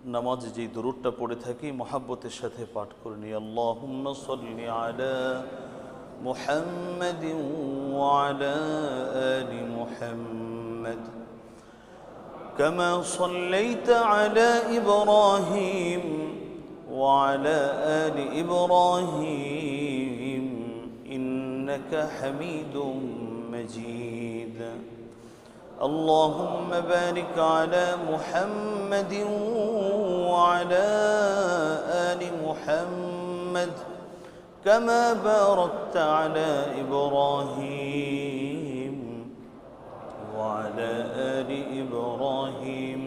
নামাজে যেই দুরূদটা পড়ে থাকি মহব্বতের সাথে পাঠ করে নিই। আল্লাহুম্মা সাল্লি আলা মুহাম্মাদিন ওয়া আলা আলি মুহাম্মাদ কামা সাল্লাইতা আলা ইব্রাহিম ওয়া আলা আলি ইব্রাহিম ইন্নাকা হামিদুম মাজিদ। اللهم بارك على محمد وعلى آل محمد كما باركت على إبراهيم وعلى آل إبراهيم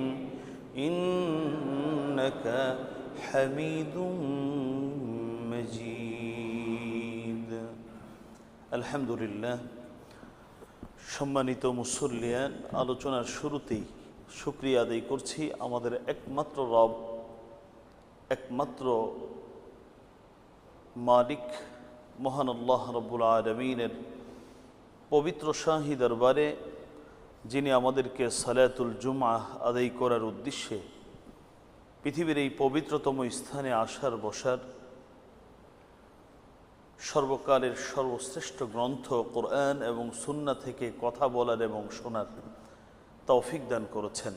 إنك حميد مجيد। الحمد لله। সম্মানিত মুসল্লিয়ান, আলোচনার শুরুতেই শুকরিয়া আদায় করছি আমাদের একমাত্র রব, একমাত্র মালিক মহান আল্লাহ রব্বুল আলামিনের পবিত্র শাহী দরবারে, যিনি আমাদেরকে সালাতুল জুমআহ আদায় করার উদ্দেশ্যে পৃথিবীর এই পবিত্রতম স্থানে আসার বসার, সর্বকালের সর্বশ্রেষ্ঠ গ্রন্থ কোরআন এবং সুন্নাহ থেকে কথা বলার এবং শোনার তৌফিক দান করেছেন।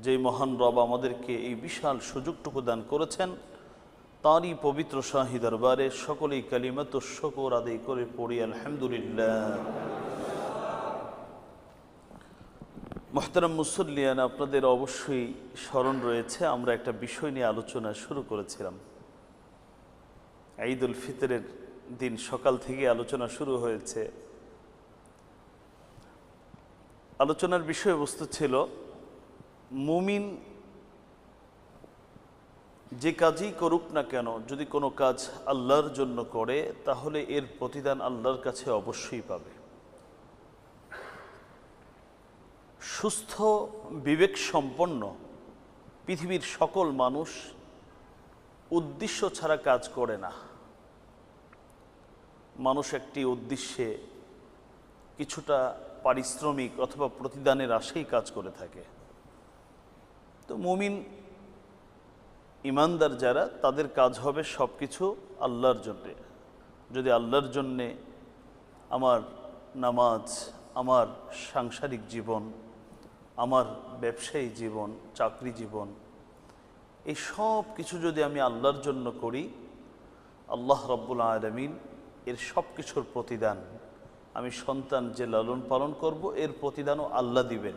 যেই মহান রব আমাদেরকে এই বিশাল সুযোগটুকু দান করেছেন, তারই পবিত্র শাহী দরবারে সকলেই কালিমাতুশ শুকর আদায় করে পড়ি আলহামদুলিল্লাহ। মুহতারাম মুসল্লিয়ান, আপনাদের অবশ্যই স্মরণ রয়েছে আমরা একটা বিষয় নিয়ে আলোচনা শুরু করেছিলাম। ঈদ উল ফিতরের দিন সকাল থেকে আলোচনা শুরু হয়েছে। আলোচনার বিষয়বস্তু ছিল মুমিন যে কাজই করুক না কেন, যদি কোনো কাজ আল্লাহর জন্য করে তাহলে এর প্রতিদান আল্লাহর কাছে অবশ্যই পাবে। সুস্থ বিবেক সম্পন্ন পৃথিবীর সকল মানুষ উদ্দেশ্য ছাড়া কাজ করে না। মানুষ একটি উদ্দেশ্যে কিছুটা পারিশ্রমিক অথবা প্রতিদানের আশায় কাজ করে থাকে। তো মুমিন ইমানদার যারা, তাদের কাজ হবে সব কিছু আল্লাহর জন্যে। যদি আল্লাহর জন্যে আমার নামাজ, আমার সাংসারিক জীবন, আমার ব্যবসায়ী জীবন, চাকরি জীবন, এই সব কিছু যদি আমি আল্লাহর জন্য করি, আল্লাহ রাব্বুল আলামিন এর সব কিছুর প্রতিদান, আমি সন্তান যে লালন পালন করব এর প্রতিদানও আল্লাহ দিবেন।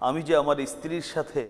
আমি যে আমার স্ত্রীর সাথে